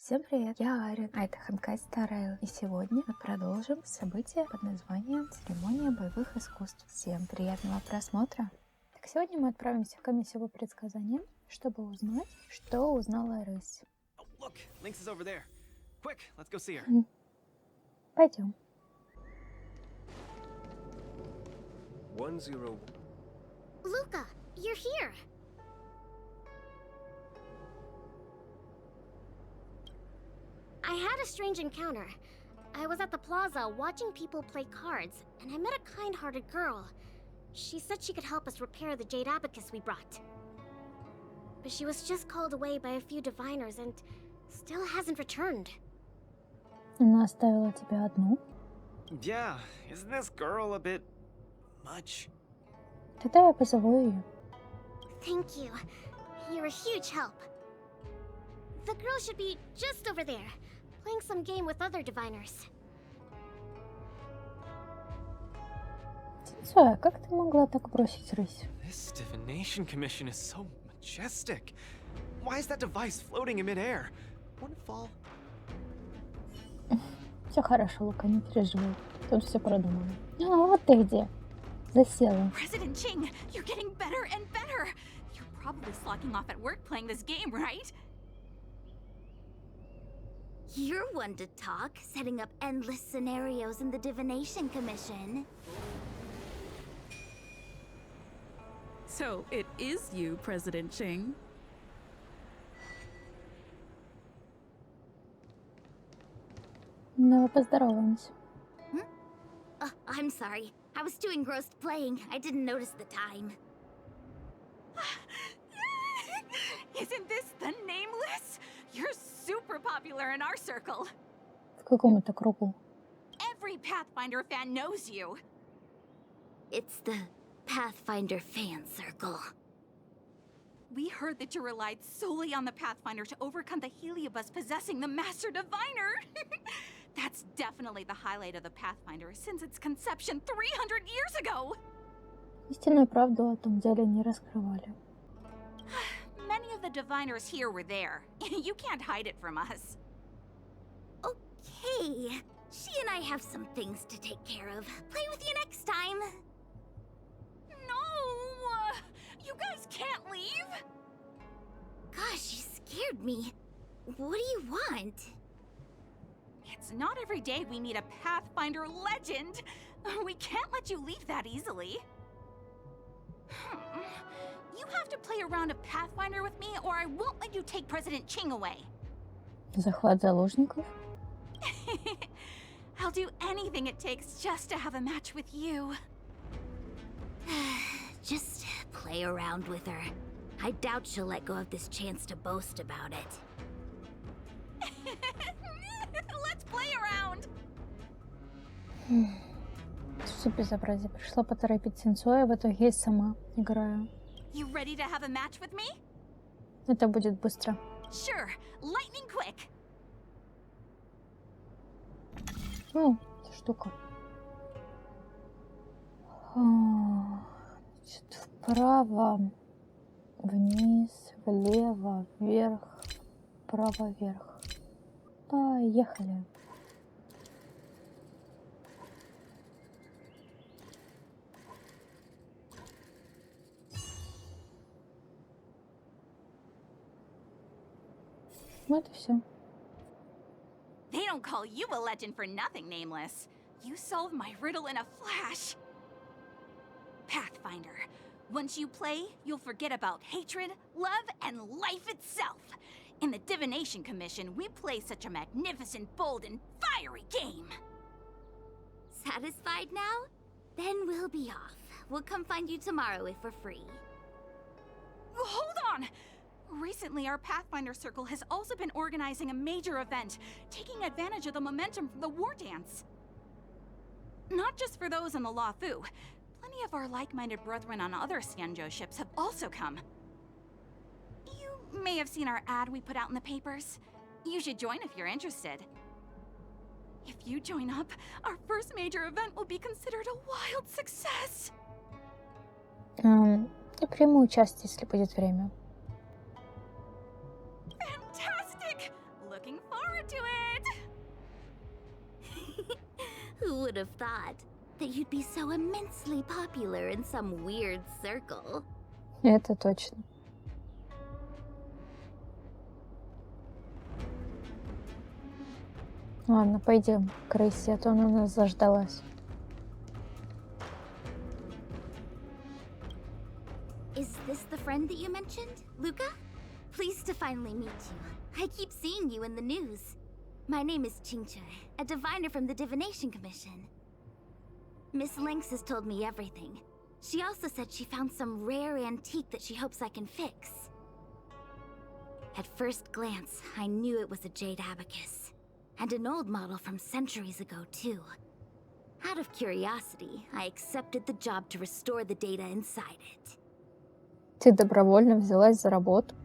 Всем привет, я Аарин, а это honkaistarrail. И сегодня мы продолжим событие под названием «Церемония боевых искусств». Всем приятного просмотра! Так, сегодня мы отправимся в комиссию по предсказаниям, чтобы узнать, что узнала рысь. Пойдем. 1-0. Luca, you're here! I had a strange encounter. I was at the plaza watching people play cards, and I met a kind-hearted girl. She said she could help us repair the jade abacus we brought. But she was just called away by a few diviners and still hasn't returned. Она оставила тебя одну? Yeah, isn't this girl a bit much? Тогда я позову ее. Thank you. You're a huge help. The girl should be just over there, playing some game with other diviners. Цоя, как ты могла так бросить рысь? This divination commission is so majestic. Why is that device floating in midair? Wouldn't it fall? Все хорошо, Лука, не переживай. Тут все продумано. А, вот ты где. Засела. President Ching, you're getting better and better. You're probably slacking off at work playing this game, right? You're one to talk, setting up endless scenarios in the Divination Commission. So, it is you, President Ching. Давай поздороваемся. I'm sorry. I was too engrossed playing. I didn't notice the time. Isn't this the Nameless? You're super popular in our circle. В каком это кругу? Every Pathfinder fan knows you. It's the Pathfinder fan circle. We heard that you relied solely on the Pathfinder to overcome the Heliobus possessing the Master Diviner. That's definitely the highlight of the Pathfinder since its conception 300 years ago. Истинную правду о том деле не раскрывали. Many of the diviners here were there. You can't hide it from us. Okay. She and I have some things to take care of. Play with you next time. No! You guys can't leave! Gosh, you scared me. What do you want? It's not every day we meet a Pathfinder legend. We can't let you leave that easily. You have to play a round of Pathfinder with me, or I won't let you take President Ching away. Захват заложников? I'll do anything it takes just to have a match with you. Just play around with her. I doubt she'll let go of this chance to boast about it. Let's play around. Что за безобразие? Пришла поторопить Сенсоя, в итоге я сама играю. You ready to have a match with me? Это будет быстро. Sure, lightning quick. О, эта штука. Значит, вправо, вниз, влево, вверх, вправо, вверх. Поехали. Вот и все. They don't call you a legend for nothing, Nameless. You solved my riddle in a flash. Pathfinder. Once you play, you'll forget about hatred, love, and life itself. In the Divination Commission, we play such a magnificent, bold, and fiery game. Satisfied now? Then we'll be off. We'll come find you tomorrow if we're free. Hold on! Recently, our Pathfinder Circle has also been organizing a major event, taking advantage of the momentum from the war dance. Not just for those on the Lafu. Plenty of our like-minded brethren on other Xianzhou ships have also come. You may have seen our ad we put out in the papers. You should join if you're interested. If you join up, our first major event will be considered a wild success. Я приму участие, если будет время. Fantastic! Looking forward forward to it! Who would have thought that you'd be so immensely popular in some weird circle? Это точно. Ладно, пойдем к крысе, а то она нас заждалась. Is this the friend that you mentioned, Luca? Pleased to finally meet you. I keep seeing you in the news. My name is Qingche, a diviner from the Divination Commission. Miss Lynx has told me everything. She also said she found some rare antique that she hopes I can fix. At first glance, I knew it was a jade abacus. And an old model from centuries ago, too. Out of curiosity, I accepted the job to restore the data inside it. Ты добровольно взялась за работу?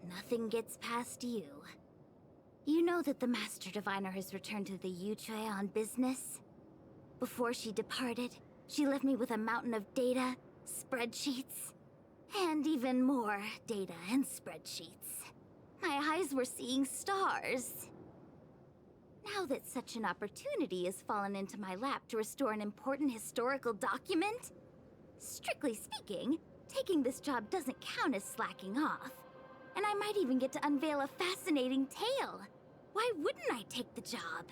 Nothing gets past you. You know that the Master Diviner has returned to the Yuchue on business? Before she departed, she left me with a mountain of data, spreadsheets, and even more data and spreadsheets. My eyes were seeing stars. Now that such an opportunity has fallen into my lap to restore an important historical document, strictly speaking, taking this job doesn't count as slacking off. And I might even get to unveil a fascinating tale. Why wouldn't I take the job?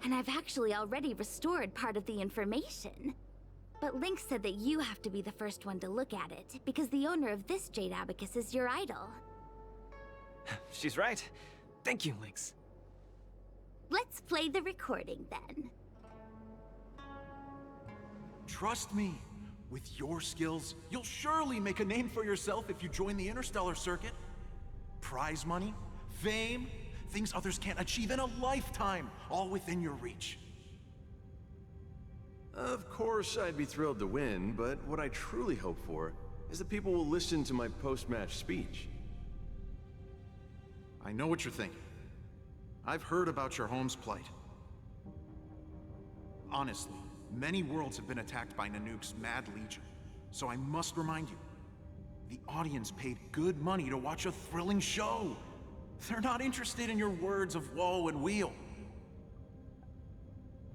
And I've actually already restored part of the information. But Link said that you have to be the first one to look at it, because the owner of this jade abacus is your idol. She's right. Thank you, Lynx. Let's play the recording then. Trust me, with your skills, you'll surely make a name for yourself if you join the interstellar circuit. Prize money, fame, things others can't achieve in a lifetime, all within your reach. Of course, I'd be thrilled to win, but what I truly hope for is that people will listen to my post-match speech. I know what you're thinking. I've heard about your home's plight. Honestly, many worlds have been attacked by Nanook's Mad Legion, so I must remind you, the audience paid good money to watch a thrilling show. They're not interested in your words of woe and weal.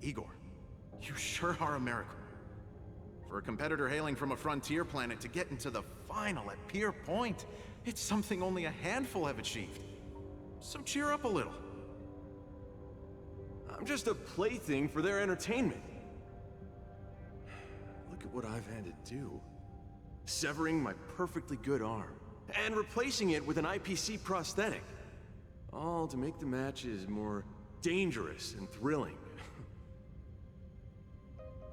Igor, you sure are a miracle. For a competitor hailing from a frontier planet to get into the final at Pier Point, it's something only a handful have achieved. So cheer up a little. I'm just a plaything for their entertainment. Look at what I've had to do. Severing my perfectly good arm, and replacing it with an IPC prosthetic. All to make the matches more dangerous and thrilling.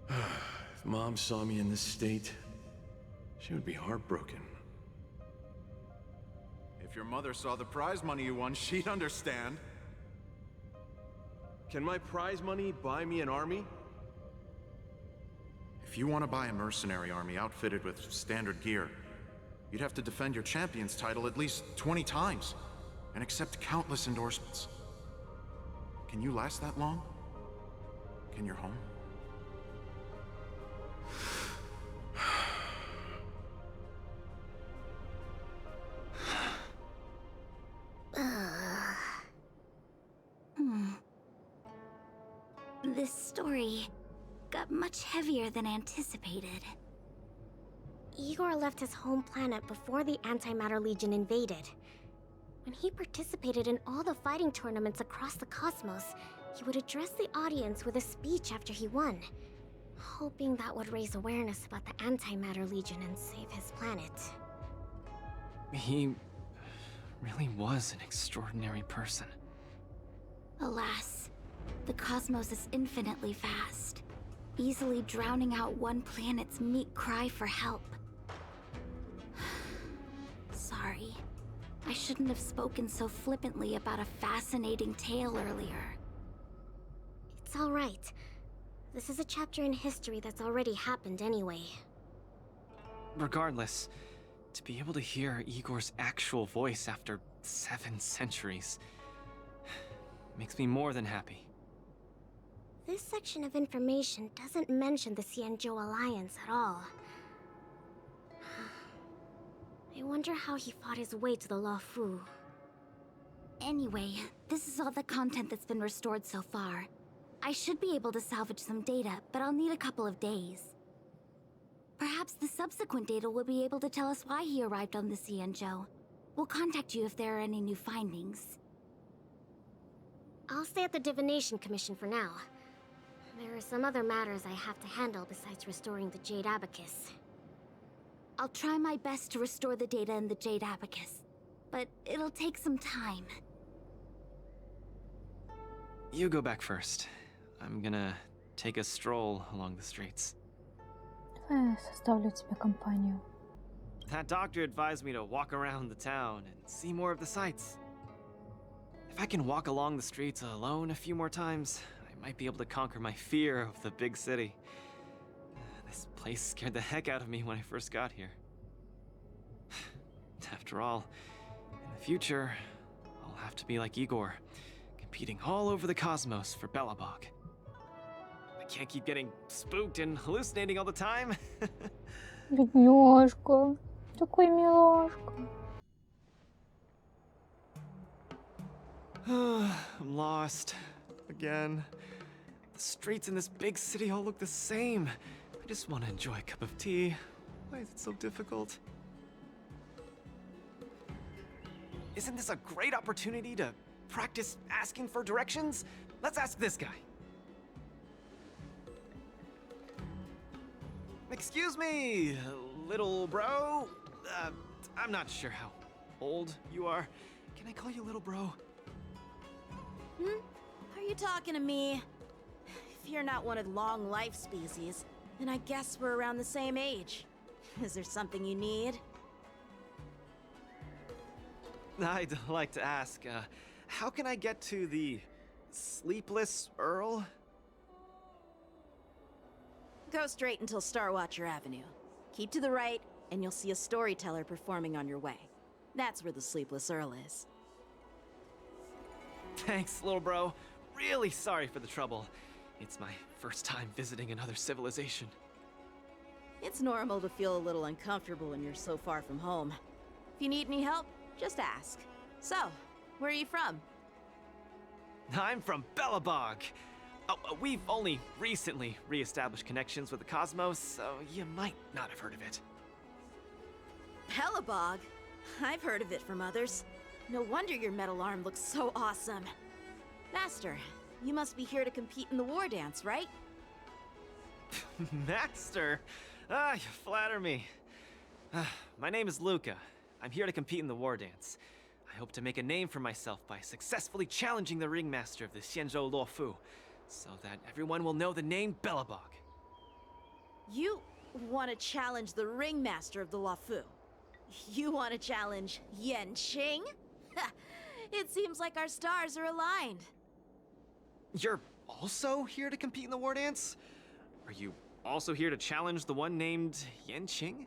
If Mom saw me in this state, she would be heartbroken. If your mother saw the prize money you won, she'd understand. Can my prize money buy me an army? If you want to buy a mercenary army outfitted with standard gear, you'd have to defend your champion's title at least 20 times, and accept countless endorsements. Can you last that long? Can your home? This story got much heavier than anticipated. Igor left his home planet before the Antimatter Legion invaded. When he participated in all the fighting tournaments across the cosmos, he would address the audience with a speech after he won, hoping that would raise awareness about the Antimatter Legion and save his planet. He really was an extraordinary person. Alas, the cosmos is infinitely vast, easily drowning out one planet's meek cry for help. Sorry. I shouldn't have spoken so flippantly about a fascinating tale earlier. It's all right. This is a chapter in history that's already happened anyway. Regardless, to be able to hear Igor's actual voice after 7 centuries makes me more than happy. This section of information doesn't mention the Xianzhou Alliance at all. I wonder how he fought his way to the Luofu. Anyway, this is all the content that's been restored so far. I should be able to salvage some data, but I'll need a couple of days. Perhaps the subsequent data will be able to tell us why he arrived on the Xianzhou. We'll contact you if there are any new findings. I'll stay at the Divination Commission for now. There are some other matters I have to handle besides restoring the Jade Abacus. I'll try my best to restore the data in the Jade Abacus, but it'll take some time. You go back first. I'm gonna take a stroll along the streets. Давай я составлю тебе компанию. That doctor advised me to walk around the town and see more of the sights. If I can walk along the streets alone a few more times, I might be able to conquer my fear of the big city. This place scared the heck out of me when I first got here. After all, in the future, I'll have to be like Igor, competing all over the cosmos for Belobog. I can't keep getting spooked and hallucinating all the time. Бедняжка. Такой милашка. I'm lost. Again. The streets in this big city all look the same. I just want to enjoy a cup of tea. Why is it so difficult? Isn't this a great opportunity to practice asking for directions? Let's ask this guy. Excuse me, little bro? I'm not sure how old you are. Can I call you little bro? Are you talking to me? If you're not one of long life species, then I guess we're around the same age. Is there something you need? I'd like to ask, how can I get to the Sleepless Earl? Go straight until Starwatcher Avenue. Keep to the right, and you'll see a storyteller performing on your way. That's where the Sleepless Earl is. Thanks, little bro. Really sorry for the trouble. It's my first time visiting another civilization. It's normal to feel a little uncomfortable when you're so far from home. If you need any help, just ask. So, where are you from? I'm from Belobog. Oh, we've only recently re-established connections with the cosmos, so you might not have heard of it. Belobog? I've heard of it from others. No wonder your metal arm looks so awesome. Master, you must be here to compete in the war dance, right? Master? Ah, you flatter me. My name is Luka. I'm here to compete in the war dance. I hope to make a name for myself by successfully challenging the ringmaster of the Xianzhou Luofu, so that everyone will know the name Belobog. You want to challenge the ringmaster of the Luofu? You want to challenge Yanqing? It seems like our stars are aligned. You're also here to compete in the war dance? Are you also here to challenge the one named Yanqing?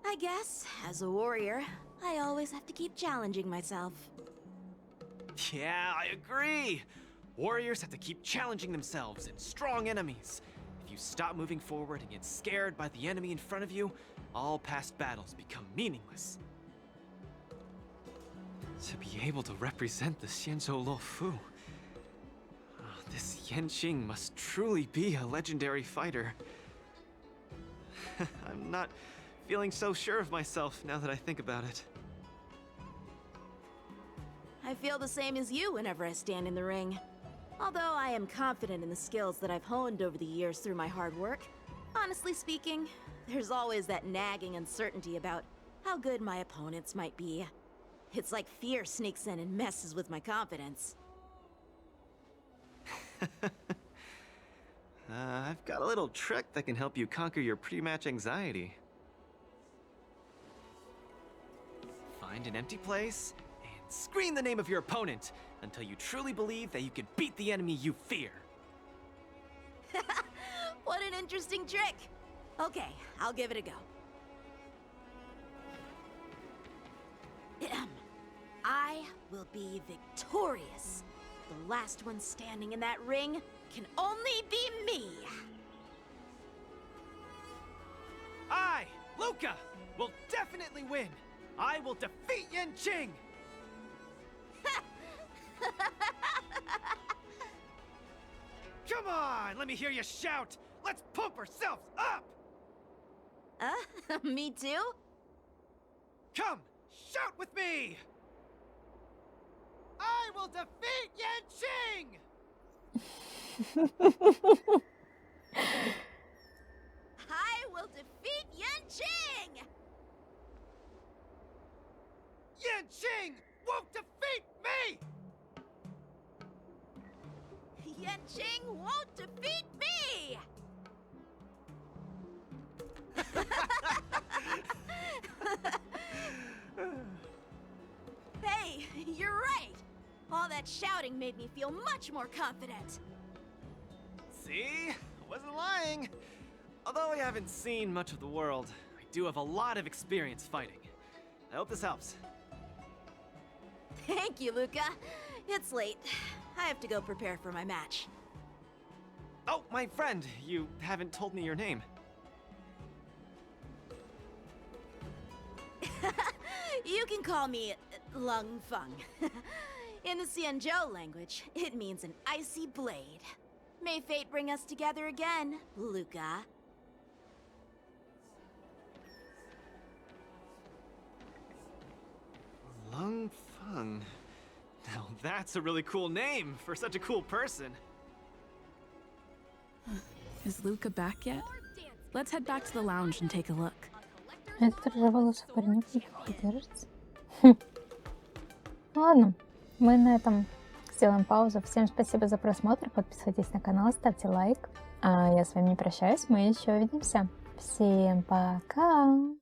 I guess, as a warrior, I always have to keep challenging myself. Yeah, I agree! Warriors have to keep challenging themselves and strong enemies. If you stop moving forward and get scared by the enemy in front of you, all past battles become meaningless. To be able to represent the Xianzhou Luofu, this Yanqing must truly be a legendary fighter. I'm not feeling so sure of myself now that I think about it. I feel the same as you whenever I stand in the ring. Although I am confident in the skills that I've honed over the years through my hard work, honestly speaking, there's always that nagging uncertainty about how good my opponents might be. It's like fear sneaks in and messes with my confidence. I've got a little trick that can help you conquer your pre-match anxiety. Find an empty place and scream the name of your opponent until you truly believe that you can beat the enemy you fear. What an interesting trick! Okay, I'll give it a go. I will be victorious. The last one standing in that ring can only be me. I, Luka, will definitely win. I will defeat Yanqing! Come on, let me hear you shout! Let's pump ourselves up! Me too? Come, shout with me! I will defeat Yanqing! I will defeat Yanqing! Yanqing won't defeat me! Yanqing won't defeat me! Hey, you're right! All that shouting made me feel much more confident. See? I wasn't lying. Although I haven't seen much of the world, I do have a lot of experience fighting. I hope this helps. Thank you, Luca. It's late. I have to go prepare for my match. Oh, my friend, you haven't told me your name. You can call me Lung Feng. In the Xianzhou language, it means an icy blade. May fate bring us together again, Luca. Lung Feng. Now that's a really cool name for such a cool person. Is Luca back yet? Let's head back to the lounge and take a look. Этот рыжеволосый паренек неплохо держится. Ладно, мы на этом сделаем паузу. Всем спасибо за просмотр. Подписывайтесь на канал, ставьте лайк. А я с вами не прощаюсь, мы еще увидимся. Всем пока!